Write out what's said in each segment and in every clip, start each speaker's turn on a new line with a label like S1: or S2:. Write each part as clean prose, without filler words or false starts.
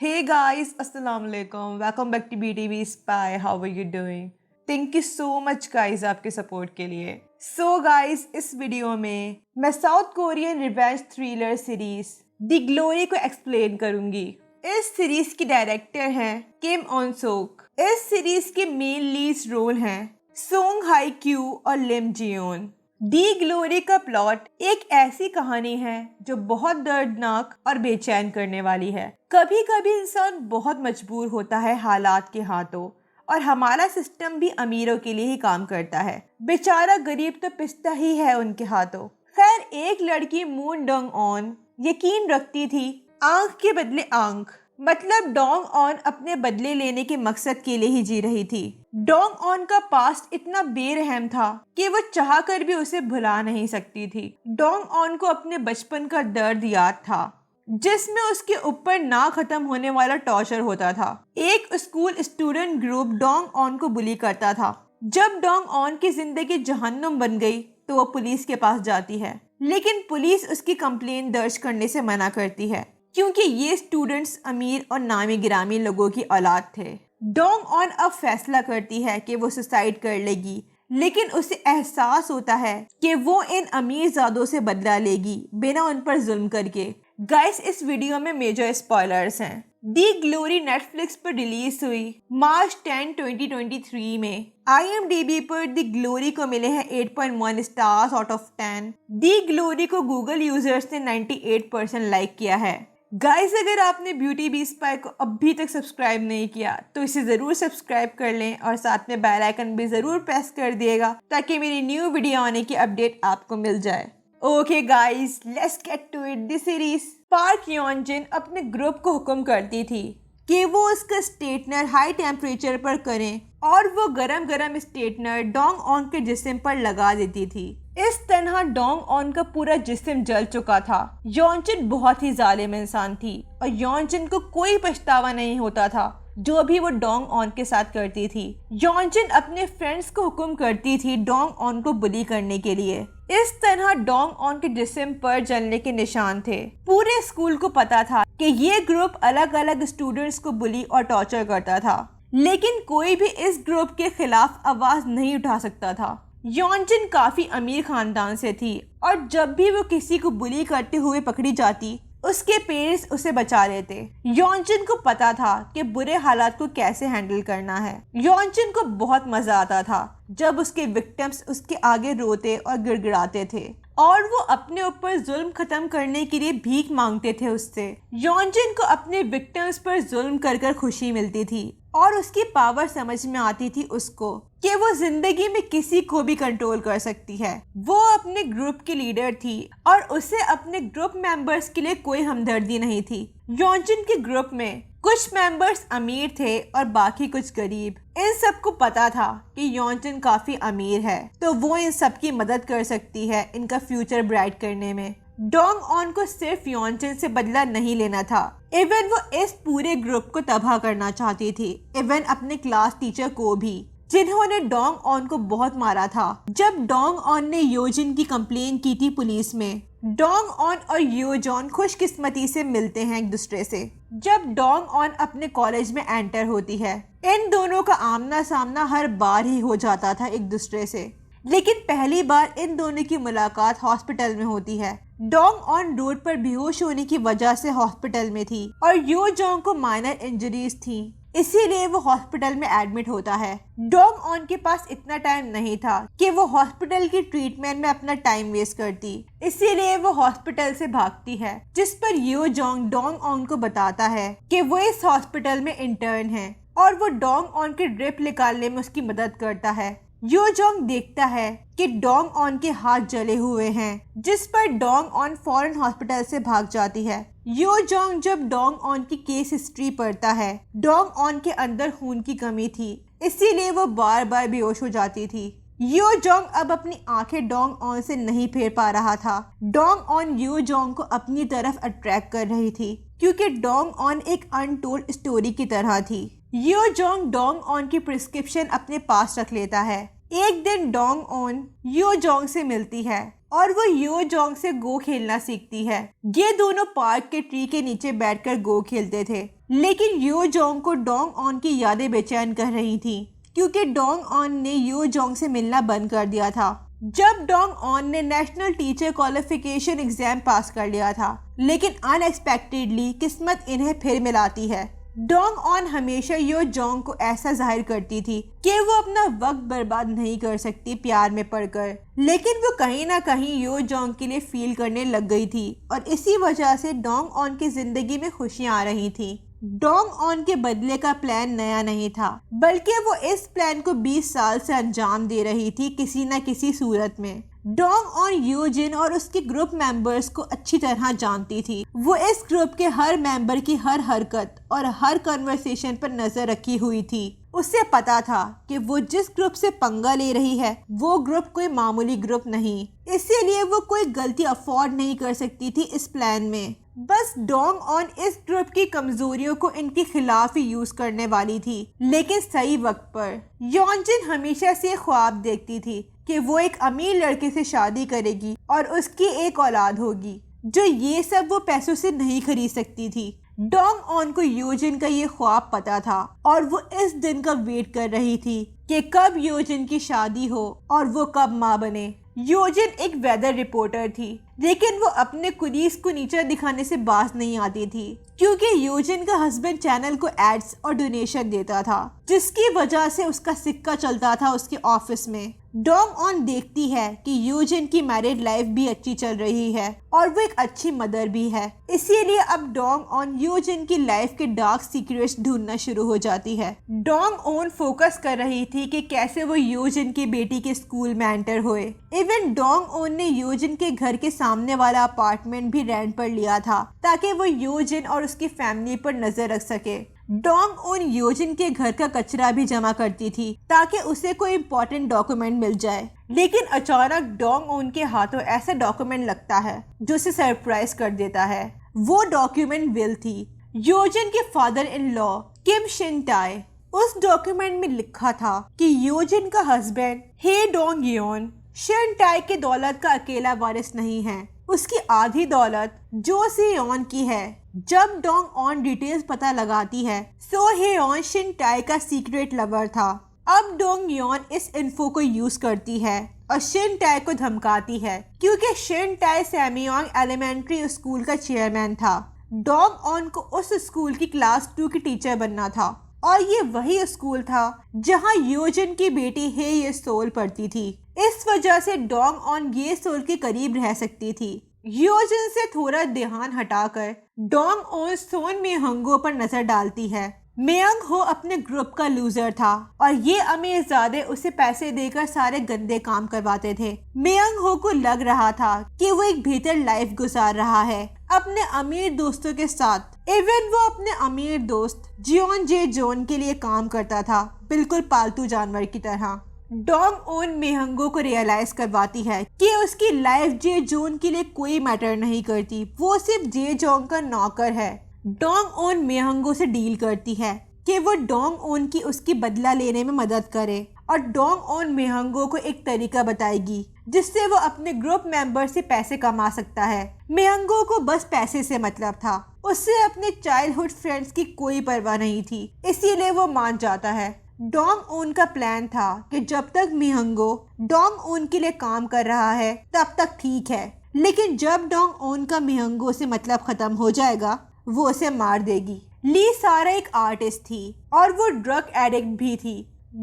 S1: Hey guys, Assalamu alaikum. Welcome back to BTV Spy. How are you doing? Thank you so much guys आपके support के लिए. So guys, इस video में मैं south Korean revenge thriller series The Glory को explain करूंगी. इस series की डायरेक्टर हैं किम ऑन सोक. इस सीरीज के मेन लीड रोल हैं सोंग हाई क्यू और लिम जियोन. दी ग्लोरी का प्लॉट एक ऐसी कहानी है जो बहुत दर्दनाक और बेचैन करने वाली है. कभी कभी इंसान बहुत मजबूर होता है हालात के हाथों, और हमारा सिस्टम भी अमीरों के लिए ही काम करता है. बेचारा गरीब तो पिसता ही है उनके हाथों. खैर, एक लड़की मून डोंग ऑन यकीन रखती थी आंख के बदले आंख, मतलब डोंग ऑन अपने बदले लेने के मकसद के लिए ही जी रही थी. डोंग ऑन का पास्ट इतना बेरहम था कि वो चाह कर भी उसे भुला नहीं सकती थी. डोंग ऑन को अपने बचपन का दर्द याद था जिसमें उसके ऊपर ना खत्म होने वाला टॉर्चर होता था. एक school student group Dong on को बुली करता था. जब डोंग ऑन की जिंदगी जहन्नुम बन गई तो वो पुलिस के पास जाती है, लेकिन पुलिस उसकी कंप्लेन दर्ज करने से मना करती है क्योंकि ये स्टूडेंट्स अमीर और नामी गिरामी लोगों की औलाद थे. डोंग ऑन अब फैसला करती है कि वो सुसाइड कर लेगी, लेकिन उसे एहसास होता है कि वो इन अमीरजादों से बदला लेगी बिना उन पर जुल्म करके. गाइस, इस वीडियो में मेजर स्पॉयलर्स हैं. दी ग्लोरी नेटफ्लिक्स पर रिलीज हुई मार्च 10, 2023 में. IMDb पर दी ग्लोरी को मिले हैं 8.1 stars out of 10. The Glory को गूगल यूजर्स ने 98% लाइक किया है. गाइस, अगर आपने ब्यूटी बी स्पाई को अभी तक सब्सक्राइब नहीं किया तो इसे ज़रूर सब्सक्राइब कर लें और साथ में बेल आइकन भी ज़रूर प्रेस कर दिएगा ताकि मेरी न्यू वीडियो आने की अपडेट आपको मिल जाए. Okay guys, let's get to it. The series. Park Yeonjin अपने ग्रुप को हुक्म करती थी कि वो उसका स्ट्रेटनर हाई टेम्परेचर पर करें और वो गरम गरम स्ट्रेटनर डोंग ऑन के जिस्म पर लगा देती थी. इस तरह डोंग ऑन का पूरा जिस्म जल चुका था. योनजिन बहुत ही जालिम इंसान थी और योनजिन को कोई पछतावा नहीं होता था जो भी वो डोंग ऑन के साथ करती थी. योनजिन अपने फ्रेंड्स को हुक्म करती थी डोंग ऑन को बुली करने के लिए. इस तरह डोंग ऑन के जिस्म पर जलने के निशान थे. पूरे स्कूल को पता था कि ये ग्रुप अलग अलग स्टूडेंट्स को बुली और टॉर्चर करता था, लेकिन कोई भी इस ग्रुप के खिलाफ आवाज नहीं उठा सकता था. योनजिन काफी अमीर खानदान से थी और जब भी वो किसी को बुली करते हुए पकड़ी जाती उसके पेरेंट्स उसे बचा लेते. योनजिन को पता था कि बुरे हालात को कैसे हैंडल करना है. योनजिन को बहुत मजा आता था जब उसके विक्टिम्स उसके आगे रोते और गिड़गिड़ाते थे और वो अपने ऊपर जुल्म खत्म करने के लिए भीख मांगते थे उससे. योनजिन को अपने विक्टिम्स पर जुल्म कर कर खुशी मिलती थी और उसकी पावर समझ में आती थी उसको कि वो जिंदगी में किसी को भी कंट्रोल कर सकती है. वो अपने ग्रुप की लीडर थी और उसे अपने ग्रुप मेंबर्स के लिए कोई हमदर्दी नहीं थी. योनजिन के ग्रुप में कुछ मेंबर्स अमीर थे और बाकी कुछ गरीब. इन सबको पता था कि योनजिन काफी अमीर है तो वो इन सब की मदद कर सकती है इनका फ्यूचर ब्राइट करने में. डोंग ऑन को सिर्फ योनजिन से बदला नहीं लेना था, इवन वो इस पूरे ग्रुप को तबाह करना चाहती थी, इवन अपने क्लास टीचर को भी जिन्होंने डोंग ऑन को बहुत मारा था. जब डोंग ऑन ने योजिन की कंप्लेन की थी पुलिस में, डोंग ऑन और योजॉन खुशकिस्मती से मिलते हैं एक दूसरे से. जब डोंग ऑन अपने कॉलेज में एंटर होती है, इन दोनों का आमना सामना हर बार ही हो जाता था एक दूसरे से, लेकिन पहली बार इन दोनों की मुलाकात हॉस्पिटल में होती है. डोंग ऑन रोड पर बेहोश होने की वजह से हॉस्पिटल में थी और योजॉन को माइनर इंजरीज थी, इसीलिए वो हॉस्पिटल में एडमिट होता है. डोंग ऑन के पास इतना टाइम नहीं था कि वो हॉस्पिटल की ट्रीटमेंट में अपना टाइम वेस्ट करती, इसीलिए वो हॉस्पिटल से भागती है, जिस पर योजॉन डोंग ऑन को बताता है कि वो इस हॉस्पिटल में इंटर्न है और वो डोंग ऑन के ड्रिप निकालने में उसकी मदद करता है. योजॉन देखता है कि डोंग ऑन के हाथ जले हुए हैं, जिस पर डोंग ऑन फौरन हॉस्पिटल से भाग जाती है. योजॉन जब डोंग ऑन की केस हिस्ट्री पढ़ता है, डोंग ऑन के अंदर खून की कमी थी, इसीलिए वो बार बार बेहोश हो जाती थी. योजॉन अब अपनी आंखें डोंग ऑन से नहीं फेर पा रहा था. डोंग ऑन योजॉन को अपनी तरफ अट्रैक्ट कर रही थी क्योंकि डोंग ऑन एक अनटोल्ड स्टोरी की तरह थी. योजॉन डोंग ऑन की प्रिस्क्रिप्शन अपने पास रख लेता है. एक दिन डोंग ऑन योजॉन से मिलती है और वो योजॉन से गो खेलना सीखती है. ये दोनों पार्क के ट्री के नीचे बैठकर गो खेलते थे, लेकिन यो जोंग को डोंग ऑन की यादें बेचैन कर रही थी क्योंकि डोंग ऑन ने यो जोंग से मिलना बंद कर दिया था। जब डोंग ऑन ने नेशनल टीचर क्वालिफिकेशन एग्जाम पास कर लिया था, लेकिन अनएक्सपेक्टेडली किस्मत इन्हें फिर मिलाती है। डोंग ऑन हमेशा यो जोंग को ऐसा जाहिर करती थी कि वो अपना वक्त बर्बाद नहीं कर सकती प्यार में पड़कर, लेकिन वो कहीं ना कहीं यो जोंग के लिए फील करने लग गई थी और इसी वजह से डोंग ऑन की जिंदगी में खुशियां आ रही थी। डोंग ऑन के बदले का प्लान नया नहीं था, बल्कि वो इस प्लान को 20 साल से अंजाम दे रही थी किसी न किसी सूरत में। डोंग ऑन यूजिन और उसके ग्रुप मेंबर्स को अच्छी तरह जानती थी। वो इस ग्रुप के हर मेंबर की हर हरकत और हर कन्वर्सेशन पर नजर रखी हुई थी। उसे पता था कि वो जिस ग्रुप से पंगा ले रही है वो ग्रुप कोई मामूली ग्रुप नहीं, इसीलिए वो कोई गलती अफोर्ड नहीं कर सकती थी इस प्लान में। बस डोंग ऑन इस ग्रुप की कमजोरियों को इनके खिलाफ ही यूज करने वाली थी, लेकिन सही वक्त पर। योनजिन हमेशा से ख्वाब देखती थी कि वो एक अमीर लड़के से शादी करेगी और उसकी एक औलाद होगी, जो ये सब वो पैसों से नहीं खरीद सकती थी। डोंग ऑन को योजिन का ये ख्वाब पता था और वो इस दिन का वेट कर रही थी कि कब योजिन की शादी हो और वो कब माँ बने। योजिन एक वेदर रिपोर्टर थी, लेकिन वो अपने कुलीस को नीचा दिखाने से बाज नहीं आती थी क्योंकि योजिन का हस्बैंड चैनल को एड्स और डोनेशन देता था, जिसकी वजह से उसका सिक्का चलता था उसके ऑफिस में। डोंग ऑन देखती है कि योजिन की मैरिड लाइफ भी अच्छी चल रही है और वो एक अच्छी मदर भी है, इसीलिए अब डोंग ऑन योजिन की लाइफ के डार्क सीक्रेट्स ढूंढना शुरू हो जाती है। डोंग ऑन फोकस कर रही थी कि कैसे वो योजिन की बेटी के स्कूल में एंटर हुए। इवन डोंग ऑन ने योजिन के घर के सामने वाला अपार्टमेंट भी रेंट पर लिया था ताकि वो योजिन और उसकी फैमिली पर नजर रख सके। डोंग ऑन योजिन के घर का कचरा भी जमा करती थी ताकि उसे कोई इम्पोर्टेंट डॉक्यूमेंट मिल जाए, लेकिन अचानक डोंग ऑन के हाथों ऐसा डॉक्यूमेंट लगता है जो उसे सरप्राइज कर देता है। वो डॉक्यूमेंट विल थी, योजिन के father in law Kim Shin tie. उस डॉक्यूमेंट में लिखा था कि योजिन का हस्बैंड हे डोंग योन शिन टाई के दौलत का अकेला वारिस नहीं है, उसकी आधी दौलत जो सेयोन की है। जब डोंग ऑन डिटेल्स पता लगाती है, सो हेयोन शिन टाई का सीक्रेट लवर था। अब डोंग योन इस इन्फो को यूज करती है और शिन टाई को धमकाती है क्योंकि शिन टाई सैमियोंग एलिमेंट्री स्कूल का चेयरमैन था। डोंग ऑन को उस स्कूल की क्लास 2 की टीचर बनना था और ये वही स्कूल था जहां योजिन की बेटी हे ये सोल पढ़ती थी। इस वजह से डोंग ऑन ये सोल के करीब रह सकती थी। योजिन से थोड़ा ध्यान हटाकर डोंग ऑन सोन मेहंगो पर नजर डालती है। मेयंग हो अपने ग्रुप का लूजर था और ये अमीरजादे उसे पैसे देकर सारे गंदे काम करवाते थे। मेयंग हो को लग रहा था कि वो एक बेहतर लाइफ गुजार रहा है अपने अमीर दोस्तों के साथ। इवन वो अपने अमीर दोस्त जियोन जे जोन के लिए काम करता था, बिल्कुल पालतू जानवर की तरह। डोंग ऑन मेहंगो को रियलाइज करवाती है कि उसकी लाइफ जे जोन के लिए कोई मैटर नहीं करती, वो सिर्फ जे जोन का नौकर है। डोंग ऑन मेहंगो से डील करती है कि वो डोंग ऑन की उसकी बदला लेने में मदद करे और डोंग ऑन मेहंगो को एक तरीका बताएगी जिससे वो अपने ग्रुप मेंबर से पैसे कमा सकता है। मेहंगो को बस पैसे से मतलब था, उससे अपने चाइल्डहुड फ्रेंड्स की कोई परवाह नहीं थी, इसीलिए वो मान जाता है। डोंग ऑन का प्लान था कि जब तक मेहंगो डोंग ऑन के लिए काम कर रहा है तब तक ठीक है, लेकिन जब डोंग ऑन का मेहंगो से मतलब खत्म हो जाएगा वो उसे मार देगी। ली सारा एक आर्टिस्ट थी और वो ड्रग एडिक्ट भी थी।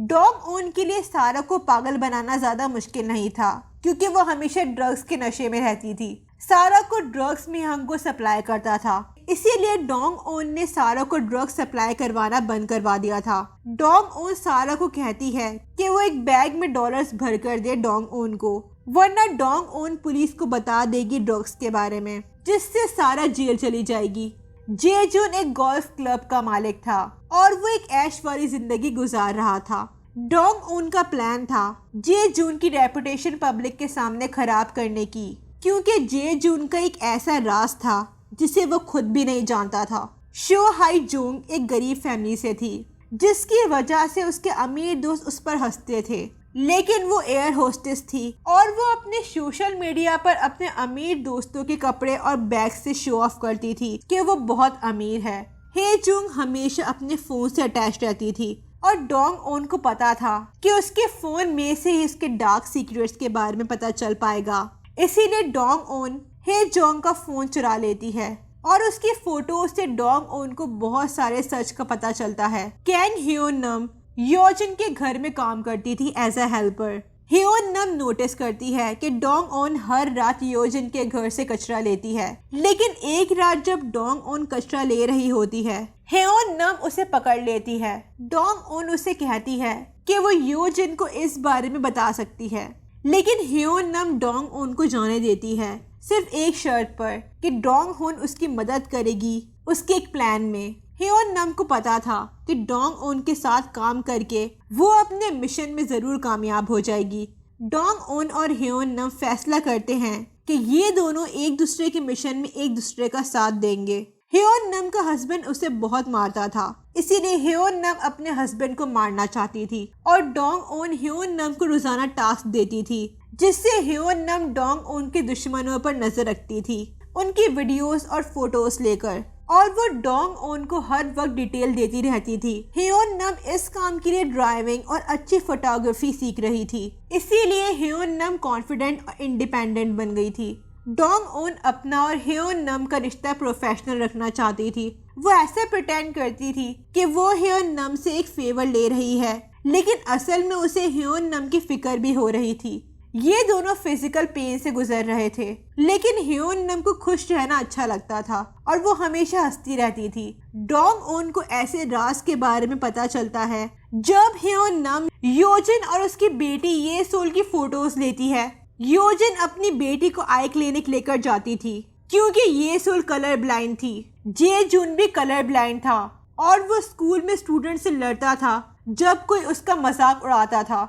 S1: डोंग ऑन के लिए सारा को पागल बनाना ज्यादा मुश्किल नहीं था क्योंकि वो हमेशा ड्रग्स के नशे में रहती थी। सारा को ड्रग्स मेहंगो सप्लाई करता था, इसीलिए डोंग ऑन ने सारा को ड्रग्स सप्लाई करवाना बंद करवा दिया था। डोंग ऑन सारा को कहती है कि वो एक बैग में डॉलर्स भर कर दे डोंग ऑन को, वरना डोंग ऑन पुलिस को बता देगी ड्रग्स के बारे में, जिससे सारा जेल चली जाएगी। जे जून एक गोल्फ क्लब का मालिक था और वो एक ऐश वाली जिंदगी गुजार रहा था। डोंग ऑन का प्लान था जे जून की रेपुटेशन पब्लिक के सामने खराब करने की, क्योंकि जे जून का एक ऐसा राज था जिसे वो खुद भी नहीं जानता था। शो हाई जोंग एक गरीब फैमिली से थी, जिसकी वजह से उसके अमीर दोस्त उस पर हंसते थे, लेकिन वो एयर होस्टेस थी और वो अपने सोशल मीडिया पर अपने अमीर दोस्तों के कपड़े और बैग से शो ऑफ करती थी कि वो बहुत अमीर है। हे जुंग हमेशा अपने फोन से अटैच रहती थी और डोंग ओन को पता था कि उसके फोन में से ही उसके डार्क सीक्रेट्स के बारे में पता चल पाएगा। इसीलिए डोंग ओन हे जोंग का फोन चुरा लेती है और उसकी फोटोज से डोंग ओन को बहुत सारे सच का पता चलता है। कैन ह्योन नम योजिन के घर में काम करती थी as a helper. Hyun Nam notice करती है कि डोंग ओन हर रात योजिन के घर से कचरा लेती है, लेकिन एक रात जब डोंग ओन कचरा ले रही होती है, ह्योन नम उसे पकड़ लेती है। डोंग ओन उसे कहती है कि वो योजिन को इस बारे में बता सकती है, लेकिन ह्योन नम डोंग ओन को जाने देती है सिर्फ एक शर्त पर कि डोंग ओन उसकी मदद करेगी उसके एक प्लान में। ह्योन नम को पता था कि डोंग ओन के साथ काम करके वो अपने मिशन में जरूर कामयाब हो जाएगी। डोंग ओन और ह्योन नम फैसला करते हैं कि ये दोनों एक दूसरे के मिशन में एक दूसरे का साथ देंगे। ह्योन नम का हस्बैंड उसे बहुत मारता था, इसीलिए ह्योन नम अपने हस्बैंड को मारना चाहती थी और डोंग ओन ह्योन नम को रोजाना टास्क देती थी, जिससे ह्योन नम डोंग ओन के दुश्मनों पर नजर रखती थी, उनकी वीडियोस और फोटोज लेकर, और वो डोंग ओन को हर वक्त डिटेल देती रहती थी। ह्योन नम इस काम के लिए ड्राइविंग और अच्छी फोटोग्राफी सीख रही थी, इसीलिए ह्योन नम कॉन्फिडेंट और इंडिपेंडेंट बन गई थी। डोंग ओन अपना और ह्योन नम का रिश्ता प्रोफेशनल रखना चाहती थी। वो ऐसे प्रिटेंड करती थी कि वो ह्योन नम से एक फेवर ले रही है, लेकिन असल में उसे ह्योन नम की फिक्र भी हो रही थी। ये दोनों फिजिकल पेन से गुजर रहे थे, लेकिन ह्योन नम को खुश रहना अच्छा लगता था और वो हमेशा हंसती रहती थी। डोंग ओन को ऐसे राज के बारे में पता चलता है जब ह्योन नम योजिन और उसकी बेटी ये सोल की फोटोज लेती है। योजिन अपनी बेटी को आई क्लिनिक लेकर जाती थी क्योंकि ये सोल कलर ब्लाइंड थी। जे जून भी कलर ब्लाइंड था और वो स्कूल में स्टूडेंट से लड़ता था जब कोई उसका मजाक उड़ाता था।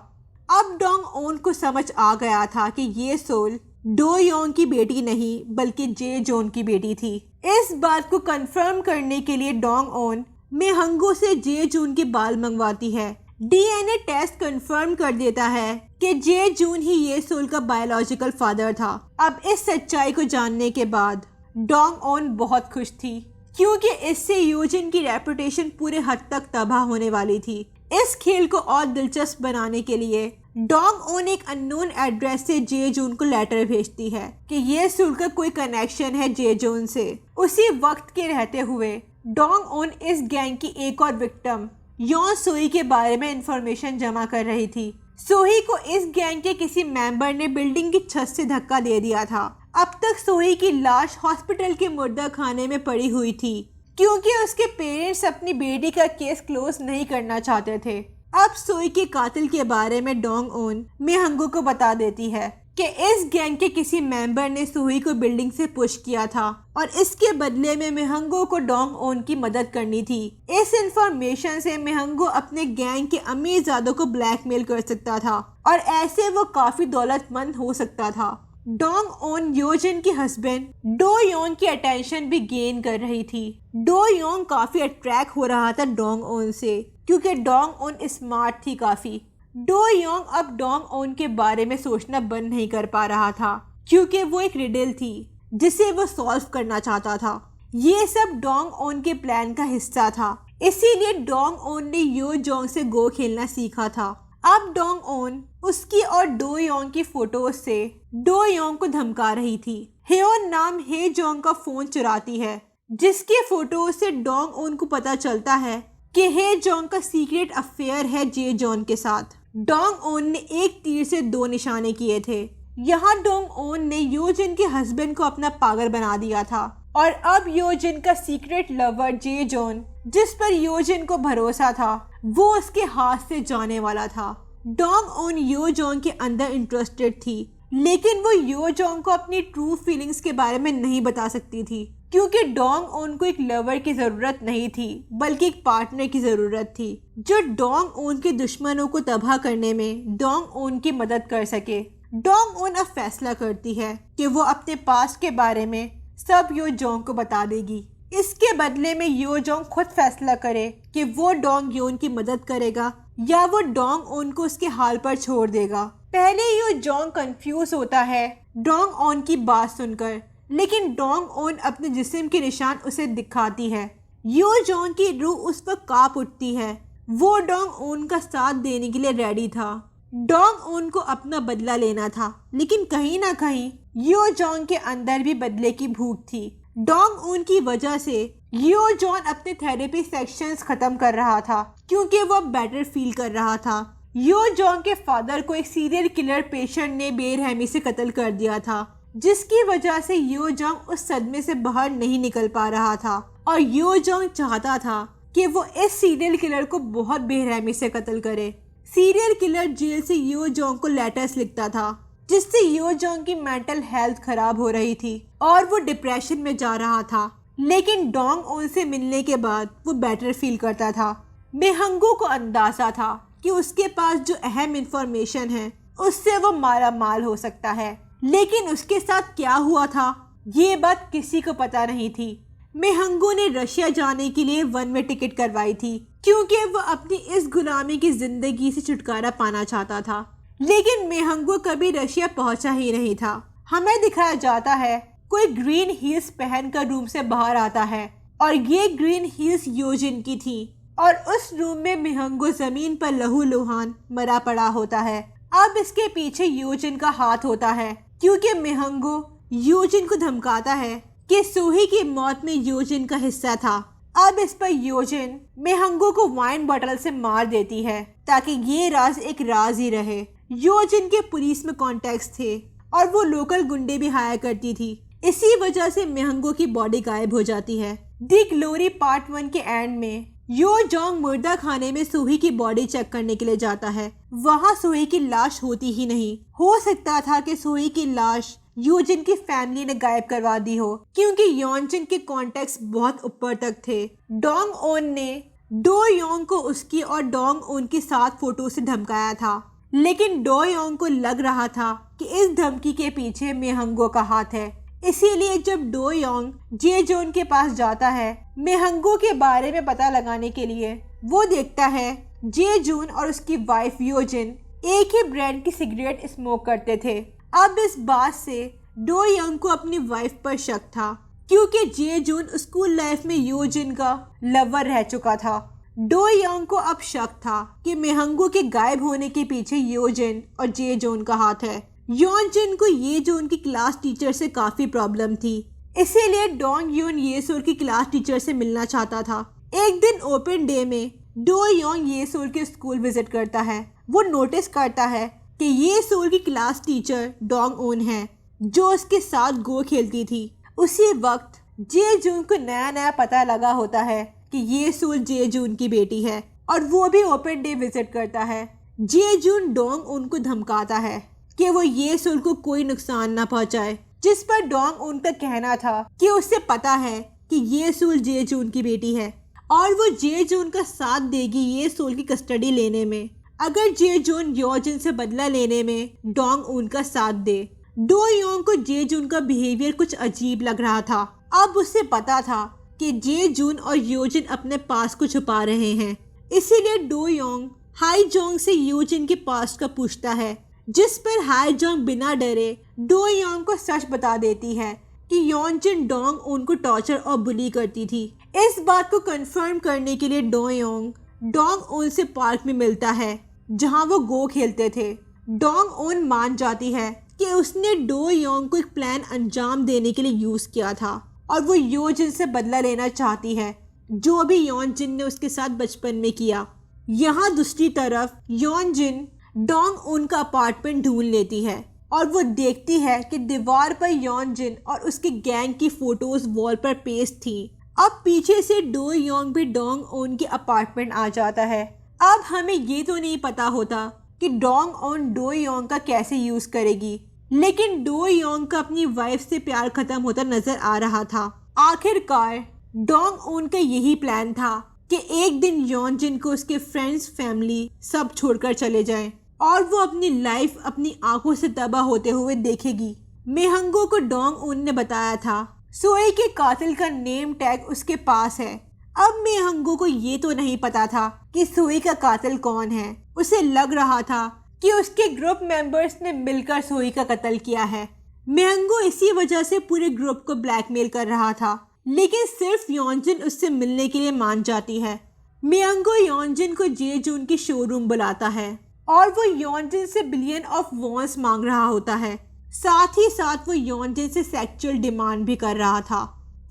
S1: अब डोंग ओन को समझ आ गया था कि ये सोल डो योंग की बेटी नहीं बल्कि जे जोन की बेटी थी। इस बात को कंफर्म करने के लिए डोंग ओन मेहंगो से जे जून के बाल मंगवाती है। डीएनए टेस्ट कंफर्म कर देता है कि जे जून ही ये सोल का बायोलॉजिकल फादर था। अब इस सच्चाई को जानने के बाद डोंग ओन बहुत खुश थी क्योंकि इससे योजिन की रेपुटेशन पूरे हद तक तबाह होने वाली थी। इस खेल को और दिलचस्प बनाने के लिए डोंग ओन एक अननोन एड्रेस से जे जून को लेटर भेजती है कि ये सोल का कोई कनेक्शन है जे जून से। उसी वक्त के रहते हुए डोंग ओन इस गैंग की एक और विक्टिम योन सोई के बारे में इंफॉर्मेशन जमा कर रही थी। सोही को इस गैंग के किसी मेंबर ने बिल्डिंग की छत से धक्का दे दिया था। अब तक सोही की लाश हॉस्पिटल के मुर्दा खाने में पड़ी हुई थी क्योंकि उसके पेरेंट्स अपनी बेटी का केस क्लोज नहीं करना चाहते थे। अब सोई के कातिल के बारे में डोंग ओन मेहंगो को बता देती है कि इस गैंग के किसी मेंबर ने सोही को बिल्डिंग से पुश किया था और इसके बदले में मेहंगो को डोंग ओन की मदद करनी थी। इस इंफॉर्मेशन से मेहंगो अपने गैंग के अमीरजादों को ब्लैकमेल कर सकता था और ऐसे वो काफी दौलतमंद हो सकता था। डोंग ओन योजिन की हस्बैंड डो योंग की अटेंशन भी गेन कर रही थी। डो योंग काफी अट्रैक्ट हो रहा था डोंग ओन से क्योंकि डोंग ओन स्मार्ट थी काफी। डो योंग अब डोंग ओन के बारे में सोचना बंद नहीं कर पा रहा था क्योंकि वो एक रिडल थी जिसे वो सॉल्व करना चाहता था। ये सब डोंग ओन के प्लान का हिस्सा था, इसीलिए डोंग ओन ने यो जोंग से गो खेलना सीखा था। अब डोंग ओन उसकी और डो योंग की फोटोज से डो योंग को धमका रही थी। ह्योन नाम हे जोंग का फोन चुराती है जिसके फोटोज से डोंग ओन को पता चलता है कि हे जोंग का सीक्रेट अफेयर है जे जॉन के साथ। डोंग ओन ने एक तीर से दो निशाने किए थे। यहाँ डोंग ओन ने योजिन के हस्बैंड को अपना पागल बना दिया था और अब योजिन का सीक्रेट लवर जे जॉन जिस पर योजिन को भरोसा था वो उसके हाथ से जाने वाला था। डोंग ओन यो जोंग के अंदर इंटरेस्टेड थी, लेकिन वो यो जोंग को अपनी ट्रू फीलिंग्स के बारे में नहीं बता सकती थी क्योंकि डोंग ओन को एक लवर की जरूरत नहीं थी बल्कि एक पार्टनर की जरूरत थी जो डोंग ओन के दुश्मनों को तबाह करने में डोंग ओन की मदद कर सके। डोंग ओन अब फैसला करती है कि वो अपने पास्ट के बारे में सब यो जोंग को बता देगी। इसके बदले में यो जोंग खुद फैसला करे कि वो डोंग योन की मदद करेगा या वो डोंग ओन को उसके हाल पर छोड़ देगा। पहले यो जोंग कंफ्यूज होता है डोंग ओन की बात सुनकर, लेकिन डोंग ओन अपने जिस्म के निशान उसे दिखाती है। यो जोंग की रूह उस वक्त कांप उठती है। वो डोंग उन का साथ देने के लिए रेडी था। डोंग उन को अपना बदला लेना था, लेकिन कहीं ना कहीं यो जोंग के अंदर भी बदले की भूख थी। डोंग उन की वजह से यो जॉन अपने थेरेपी सेक्शंस खत्म कर रहा था, क्योंकि वो बेटर फील कर रहा था। यो जॉन के फादर को एक सीरियल किलर पेशेंट ने बेरहमी से कत्ल कर दिया था, जिसकी वजह से यो जोंग उस सदमे से बाहर नहीं निकल पा रहा था। और यो जोंग चाहता था कि वो इस सीरियल किलर को बहुत बेरहमी से कत्ल करे। सीरियल किलर जेल से यो जोंग को लेटर्स लिखता था, जिससे यो जोंग की मेंटल हेल्थ खराब हो रही थी और वो डिप्रेशन में जा रहा था। लेकिन डोंग उन से मिलने के बाद वो बेटर फील करता था। मेहंगू को अंदाजा था कि उसके पास जो अहम इंफॉर्मेशन है उससे वो माला माल हो सकता है, लेकिन उसके साथ क्या हुआ था ये बात किसी को पता नहीं थी। मेहंगू ने रशिया जाने के लिए 1 वे टिकट करवाई थी, क्योंकि वो अपनी इस गुलामी की जिंदगी से छुटकारा पाना चाहता था। लेकिन मेहंगू कभी रशिया पहुंचा ही नहीं था। हमें दिखाया जाता है कोई ग्रीन हील्स पहनकर रूम से बाहर आता है, और ये ग्रीन हील्स योजिन की थी। और उस रूम में मेहंगू जमीन पर लहूलुहान मरा पड़ा होता है। अब इसके पीछे योजिन का हाथ होता है, क्योंकि मेहंगू योजिन को धमकाता है कि सूही की मौत में योजिन का हिस्सा था। अब इस पर योजिन मेहंगू को वाइन बॉटल से मार देती है, ताकि ये राज एक राज ही रहे। योजिन के पुलिस में कॉन्टेक्ट्स थे और वो लोकल गुंडे भी हायर करती थी। इसी वजह से मेहंगू की बॉडी गायब हो जाती है। दी ग्लोरी पार्ट 1 के एंड में यो जोंग मुर्दा खाने में सूही की बॉडी चेक करने के लिए जाता है। वहाँ सूही की लाश होती ही नहीं। हो सकता था कि सूही की लाश योजिन की फैमिली ने गायब करवा दी हो, क्योंकि योनजिन के कॉन्टेक्ट्स बहुत ऊपर तक थे। डोंग ओन ने डो योंग को उसकी और डोंग ओन की साथ फोटो से धमकाया था, लेकिन डो योंग को लग रहा था कि इस धमकी के पीछे मेहंगू का हाथ है। इसीलिए जब डो योंग जे जोन के पास जाता है मेहंगू के बारे में पता लगाने के लिए, वो देखता है जे जून और उसकी वाइफ योजिन एक ही ब्रांड की सिगरेट स्मोक करते थे। अब इस बात से डो योंग को अपनी वाइफ पर शक था, क्योंकि जे जून स्कूल लाइफ में योजिन का लवर रह चुका था। डो योंग को अब शक था कि मेहंगू के गायब होने के पीछे योजिन और जे जोन का हाथ है। योनजिन को ये जो उनकी क्लास टीचर से काफी प्रॉब्लम थी, इसीलिए डोंग यून येसोर की क्लास टीचर से मिलना चाहता था। एक दिन ओपन डे में डो योंग येसोर के स्कूल विजिट करता है। वो नोटिस करता है कि येसोर की क्लास टीचर डोंग उन है, जो उसके साथ गो खेलती थी। उसी वक्त जे जून को नया नया पता लगा होता है कि येसोर जे जून की बेटी है, और वो भी ओपन डे विजिट करता है। जे जून डोंग उनको धमकाता है कि वो येसोर को कोई नुकसान ना पहुंचाए, जिस पर डोंग उनका कहना था कि उसे पता है कि येसोर जे जून की बेटी है और वो जे जून का साथ देगी येसोर की कस्टडी लेने में, अगर जे जून योजिन से बदला लेने में डोंग उनका साथ दे। डो योंग को जे जून का बिहेवियर कुछ अजीब लग रहा था। अब उसे पता था कि जे जून और योजिन अपने पास को छुपा रहे हैं, इसीलिए डो योंग हाई जोंग से योजिन के पास्ट का पूछता है, जिस पर हाई जोंग बिना डरे डो योंग को सच बता देती है कि योनजिन डोंग उनको टॉर्चर और बुली करती थी। इस बात को कंफर्म करने के लिए डो योंग डोंग उन से पार्क में मिलता है, जहां वो गो खेलते थे। डोंग उन मान जाती है कि उसने डो योंग को एक प्लान अंजाम देने के लिए यूज किया था और वो योजिन से बदला लेना चाहती है, जो भी योनजिन ने उसके साथ बचपन में किया। यहाँ दूसरी तरफ योनजिन डोंग उन का अपार्टमेंट ढूंढ लेती है और वो देखती है कि दीवार पर योनजिन और उसके गैंग की फोटोज वॉल पर पेस्ट थी। अब पीछे से डो योंग भी डोंग उन के अपार्टमेंट आ जाता है। अब हमें ये तो नहीं पता होता कि डोंग उन डो योंग का कैसे यूज करेगी, लेकिन डो योंग का अपनी वाइफ से प्यार खत्म होता नजर आ रहा था। आखिरकार डोंग उन का यही प्लान था कि एक दिन योनजिन को उसके फ्रेंड्स, फैमिली सब छोड़कर चले जाएं और वो अपनी लाइफ अपनी आंखों से तबाह होते हुए देखेगी। मेहंगू को डोंग उन ने बताया था सोई के कातिल का नेम टैग उसके पास है। अब मेहंगू को ये तो नहीं पता था कि सोई का कातिल कौन है। उसे लग रहा था कि उसके ग्रुप मेंबर्स ने मिलकर सोई का कत्ल किया है। मेहंगू इसी वजह से पूरे ग्रुप को ब्लैकमेल कर रहा था, लेकिन सिर्फ योनजिन उससे मिलने के लिए मान जाती है। मियंगो योनजिन को जेजून की शोरूम बुलाता है और वो योनजिन से बिलियन ऑफ वॉन्स मांग रहा होता है। साथ ही साथ वो योनजिन से सेक्सुअल डिमांड भी कर रहा था।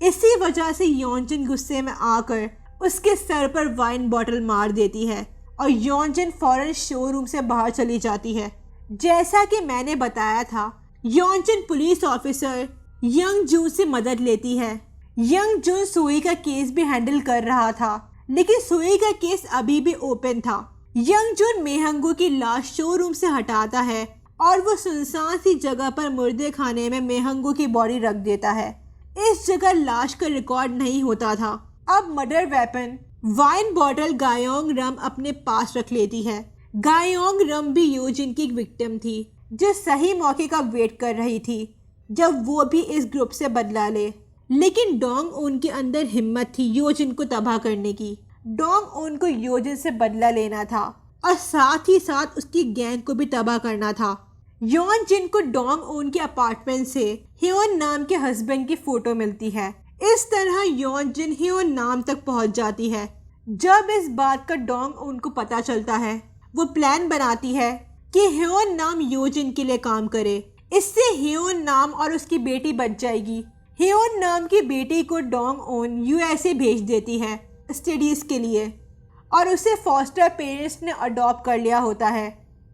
S1: इसी वजह से योनजिन गुस्से में आकर उसके सर पर वाइन बॉटल मार देती है और योनजिन फौरन शोरूम से बाहर चली जाती है। जैसा कि मैंने बताया था, योनजिन पुलिस ऑफिसर यंग जून से मदद लेती है। यंग जून सोई का केस भी हैंडल कर रहा था, लेकिन सोई का केस अभी भी ओपन था। यंग जून मेहंगो की लाश शोरूम से हटाता है और वो सुनसान सी जगह पर मुर्दे खाने में मेहंगो की बॉडी रख देता है। इस जगह लाश का रिकॉर्ड नहीं होता था। अब मर्डर वेपन वाइन बॉटल गायोंग रम अपने पास रख लेती है। गायोंग रम भी योजिन की एक विक्टिम थी जो सही मौके का वेट कर रही थी जब वो भी इस ग्रुप से बदला ले। लेकिन डोंग उन के अंदर हिम्मत थी योजिन को तबाह करने की। डोंग उन को योजिन से बदला लेना था और साथ ही साथ उसकी गैंग को भी तबाह करना था। योनजिन को डोंग उन के अपार्टमेंट से ह्योन नाम के हस्बैंड की फोटो मिलती है। इस तरह योनजिन ह्योन नाम तक पहुंच जाती है। जब इस बात का डोंग उन को पता चलता है, वो प्लान बनाती है कि ह्योन नाम योजिन के लिए काम करे। इससे ह्योन नाम और उसकी बेटी बच जाएगी। ह्योन नाम की बेटी को डोंग उन यूएसए भेज देती है स्टडीज के लिए और उसे फॉस्टर पेरेंट्स ने अडॉप्ट कर लिया होता है।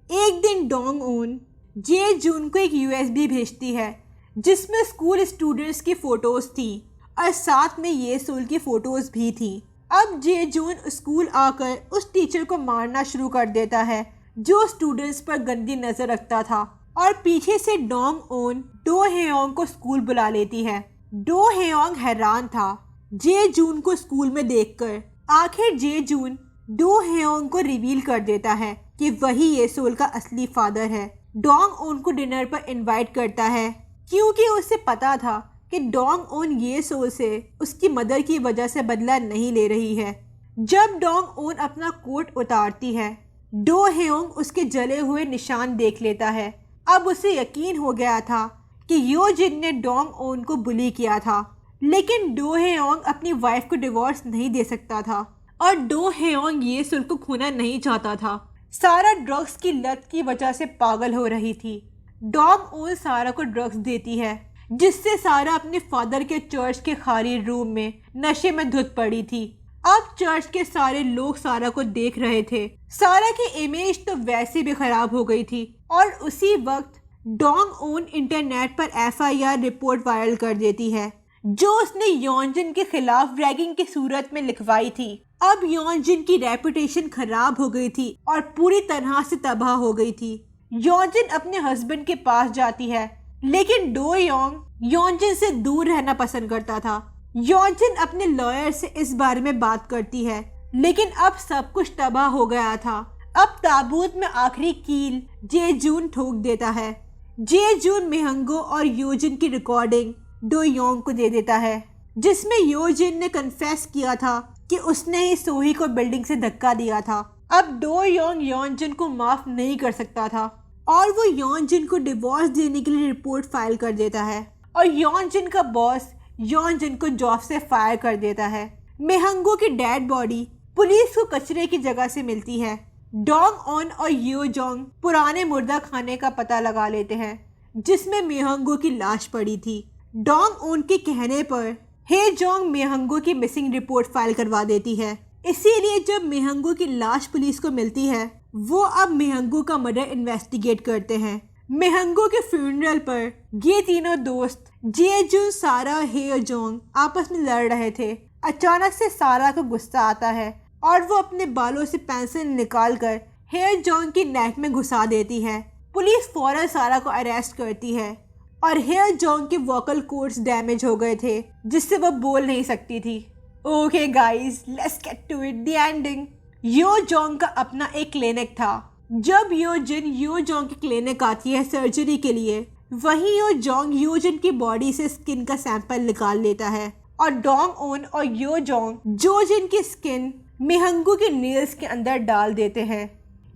S1: एक दिन डोंग उन जे जून को एक यूएसबी भेजती है जिसमें स्कूल स्टूडेंट्स की फोटोज थी और साथ में ये सोल की फोटोज भी थी। अब जे जून स्कूल आकर उस टीचर को मारना शुरू कर देता है जो स्टूडेंट्स पर गंदी नजर रखता था और पीछे से डोंग उन डो हेयोंग को स्कूल बुला लेती है। डो हेयोंग हैरान था जे जून को स्कूल में देखकर। आखिर जे जून डो हेयोंग को रिवील कर देता है कि वही ये सोल का असली फादर है। डोंग उन को डिनर पर इनवाइट करता है क्योंकि उसे पता था कि डोंग उन ये सोल से उसकी मदर की वजह से बदला नहीं ले रही है। जब डोंग उन अपना कोट उतारती है, डो हेयोंग उसके जले हुए निशान देख लेता है। अब उसे यकीन हो गया था कि योजिन ने डोंग उन को बुली किया था, लेकिन डो हेयोंग अपनी वाइफ को डिवोर्स नहीं दे सकता था और डो हेयोंग ये सोल को खोना नहीं चाहता था। सारा ड्रग्स की लत की वजह से पागल हो रही थी। डोंग उन सारा को ड्रग्स देती है जिससे सारा अपने फादर के चर्च के खाली रूम में नशे में धुत पड़ी थी। अब चर्च के सारे लोग सारा को देख रहे थे। सारा की इमेज तो वैसे भी खराब हो गई थी और उसी वक्त डोंग उन इंटरनेट पर एफआईआर रिपोर्ट वायरल कर देती है जो उसने योनजिन के खिलाफ रैगिंग की सूरत में लिखवाई थी। अब योनजिन की रेपुटेशन खराब हो गई थी और पूरी तरह से तबाह हो गई थी। योनजिन अपने हस्बैंड के पास जाती है, लेकिन डो योंग योनजिन से दूर रहना पसंद करता था। योनजिन अपने लॉयर से इस बारे में बात करती है, लेकिन अब सब कुछ तबाह हो गया था। अब ताबूत में आखिरी कील जे जून ठोक देता है। जे जून मेहंगो और योजिन की रिकॉर्डिंग डो योंग को दे देता है जिसमें योजिन ने कन्फेस किया था कि उसने ही सोही को बिल्डिंग से धक्का दिया था। अब डो योंग योनजिन को माफ नहीं कर सकता था और वो योनजिन को डिवोर्स देने के लिए रिपोर्ट फाइल कर देता है और योनजिन का बॉस योनजिन को जॉब से फायर कर देता है। मेहंगो की डेड बॉडी पुलिस को कचरे की जगह से मिलती है। डोंग उन और यो जोंग पुराने मुर्दा खाने का पता लगा लेते हैं जिसमें मेहंगो की लाश पड़ी थी। डोंग उन के कहने पर हे जोंग मेहंगो की मिसिंग रिपोर्ट फाइल करवा देती है। इसीलिए जब मेहंगो की लाश पुलिस को मिलती है, वो अब मेहंगो का मर्डर इन्वेस्टिगेट करते हैं। मेहंगो के फ्यूनरल पर ये तीनों दोस्त जेजुन, सारा, हे जोंग आपस में लड़ रहे थे। अचानक से सारा को गुस्सा आता है और वो अपने बालों से पेंसिल निकालकर हे जोंग की नेक में घुसा देती है। पुलिस फौरन सारा को अरेस्ट करती है और हे जोंग के वोकल कॉर्ड्स डैमेज हो गए थे जिससे वो बोल नहीं सकती थी। Okay guys, let's get to it, the ending. Yo Jong का अपना एक क्लिनिक था। जब योजिन यो जोंग की क्लिनिक आती है सर्जरी के लिए, वहीं यो जोंग योजिन की बॉडी से स्किन का सैंपल निकाल लेता है और डोंग उन और यो जोंग जोजिन की स्किन मेहंगो के नेल्स के अंदर डाल देते हैं।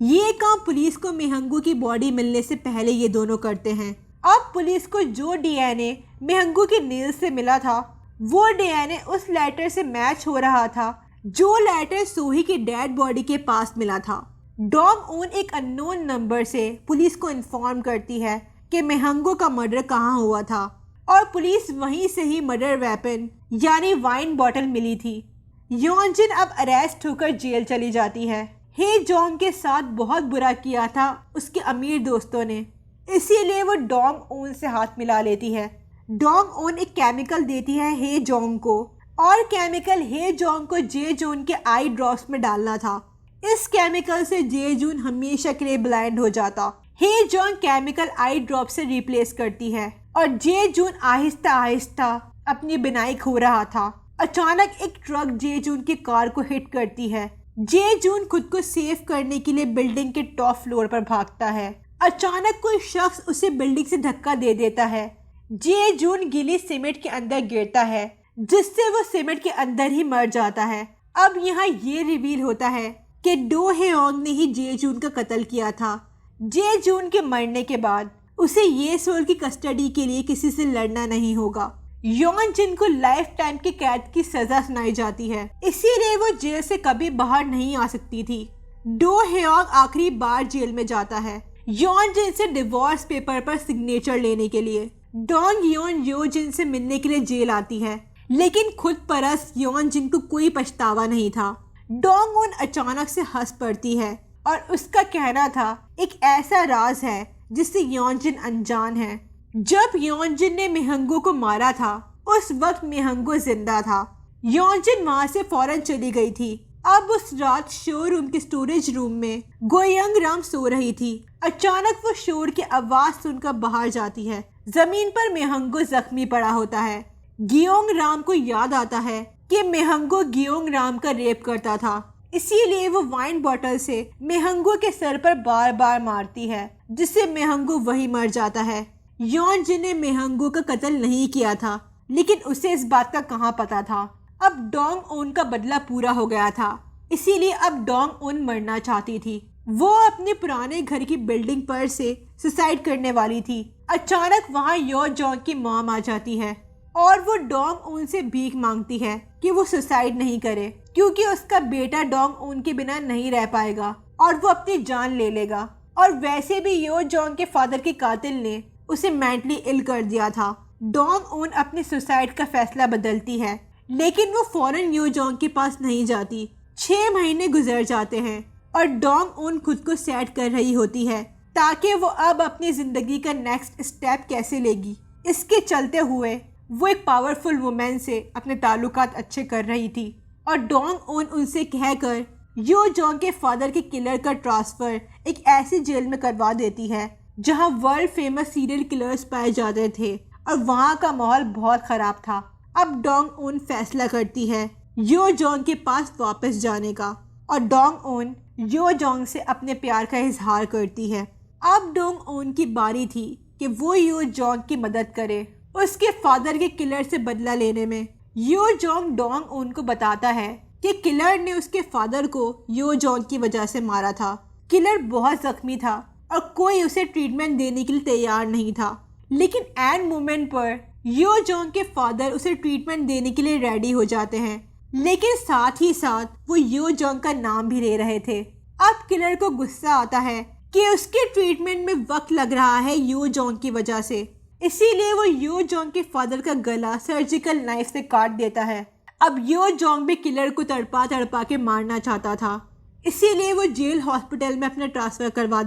S1: ये काम पुलिस को मेहंगो की बॉडी मिलने से पहले ये दोनों करते हैं। अब पुलिस को जो डीएनए मेहंगो के नेल्स से मिला था वो डीएनए उस लेटर से मैच हो रहा था जो लेटर सोही की डेड बॉडी के पास मिला था। डोंग उन एक अननोन नंबर से पुलिस को इन्फॉर्म करती है कि मेहंगो का मर्डर कहाँ हुआ था और पुलिस वहीं से ही मर्डर वेपन यानी वाइन बॉटल मिली थी। योनजिन अब अरेस्ट होकर जेल चली जाती है। हे जोंग के साथ बहुत बुरा किया था उसके अमीर दोस्तों ने, इसीलिए वो डोंग उन से हाथ मिला लेती है। डोंग उन एक केमिकल देती है हे जोंग को और केमिकल हे जोंग को जे जून के आई ड्रॉप्स में डालना था। इस केमिकल से जे जून हमेशा के लिए ब्लाइंड हो जाता। हे जोंग केमिकल आई ड्रॉप से रिप्लेस करती है और जे जून आहिस्ता आहिस्ता अपनी बिनाई खो रहा था। अचानक एक ट्रक जे जून की कार को हिट करती है। जे जून खुद को सेव करने के लिए बिल्डिंग के टॉप फ्लोर पर भागता है। अचानक कोई शख्स उसे बिल्डिंग से धक्का दे देता है। जे जून गीली सीमेंट के अंदर गिरता है जिससे वो सीमेंट के अंदर ही मर जाता है। अब यहाँ ये रिवील होता है कि डो हेओंग ने ही जे जून का कत्ल किया था। जे जून के मरने के बाद उसे ये सोल की कस्टडी के लिए किसी से लड़ना नहीं होगा। योनजिन को लाइफ टाइम की कैद की सजा सुनाई जाती है, इसीलिए वो जेल से कभी बाहर नहीं आ सकती थी। डो हेओंग आखिरी बार जेल में जाता है योनजिन से डिवोर्स पेपर पर सिग्नेचर लेने के लिए। डोंग योन योजिन से मिलने के लिए जेल आती है, लेकिन खुद परस योनजिन को कोई पछतावा नहीं था। डोंग उन अचानक से हंस पड़ती है और उसका कहना था एक ऐसा राज है जिससे योनजिन अनजान है। जब योनजिन ने मेहंगो को मारा था उस वक्त मेहंगो जिंदा था। योनजिन वहां से फौरन चली गई थी। अब उस रात शोरूम के स्टोरेज रूम में गोयंग राम सो रही थी। अचानक वो शोर की आवाज सुनकर बाहर जाती है। जमीन पर मेहंगो जख्मी पड़ा होता है। गियोंग राम को याद आता है कि मेहंगो गियोंग राम का रेप करता था, इसीलिए वो वाइन बॉटल से मेहंगो के सर पर बार बार मारती है जिससे मेहंगो वही मर जाता है। योनजिन ने मेहंगो का कत्ल नहीं किया था, लेकिन उसे इस बात का कहाँ पता था। अब डोंग उन का बदला पूरा हो गया था, इसीलिए अब डोंग उन मरना चाहती थी। वो अपने पुराने घर की बिल्डिंग पर से सुसाइड करने वाली थी। अचानक वहाँ यो जोंग की मॉम आ जाती है और वो डोंग उन से भीख मांगती है कि वो सुसाइड नहीं करे, क्योंकि उसका बेटा डोंग उन के बिना नहीं रह पाएगा और वो अपनी जान ले लेगा। और वैसे भी यो जोंग के फादर के कातिल ने उसे मेंटली इल कर दिया था। डोंग उन अपने सुसाइड का फैसला बदलती है, लेकिन वो फौरन यो जोंग के पास नहीं जाती। 6 महीने गुजर जाते हैं और डोंग उन खुद को सेट कर रही होती है ताकि वो अब अपनी जिंदगी का नेक्स्ट स्टेप कैसे लेगी। इसके चलते हुए वो एक पावरफुल वुमेन से अपने ताल्लुकात अच्छे कर रही थी और डोंग उन उनसे कहकर यो जोंग के फादर के किलर का ट्रांसफर एक ऐसी जेल में करवा देती है जहां वर्ल्ड फेमस सीरियल किलर्स पाए जाते थे और वहां का माहौल बहुत खराब था। अब डोंग उन फैसला करती है यो जोंग के पास वापस जाने का और डोंग उन यो जोंग से अपने प्यार का इजहार करती है। अब डोंग उन की बारी थी कि वो यो जोंग की मदद करे उसके फादर के किलर से बदला लेने में। यो जोंग डोंग उन को बताता है कि किलर ने उसके फादर को यो जोंग की वजह से मारा था। किलर बहुत जख्मी था और कोई उसे ट्रीटमेंट देने के लिए तैयार नहीं था, लेकिन एंड मोमेंट पर यो जोंग के फादर उसे ट्रीटमेंट देने के लिए रेडी हो जाते हैं, लेकिन साथ ही साथ वो यो जोंग का नाम भी ले रहे थे। अब किलर को गुस्सा आता है कि उसके ट्रीटमेंट में वक्त लग रहा है यो जोंग की वजह से, इसीलिए वो यो जोंग के फादर का गला सर्जिकल नाइफ से काट देता है। अब यो जोंग भी किलर को तड़पा तड़पा के मारना चाहता था, इसीलिए वो जेल हॉस्पिटल में अपना ट्रांसफ़र करवा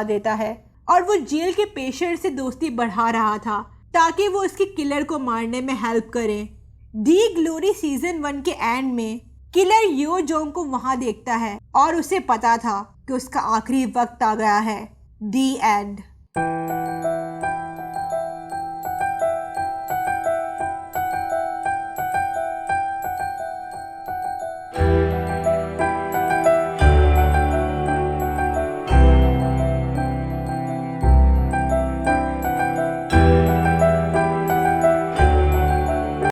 S1: देता है और वो जेल के पेशेंट से दोस्ती बढ़ा रहा था ताकि वो उसके किलर को मारने में हेल्प करे। दी ग्लोरी सीजन 1 के एंड में किलर यो जोंग को वहां देखता है और उसे पता था कि उसका आखिरी वक्त आ गया है। दी एंड।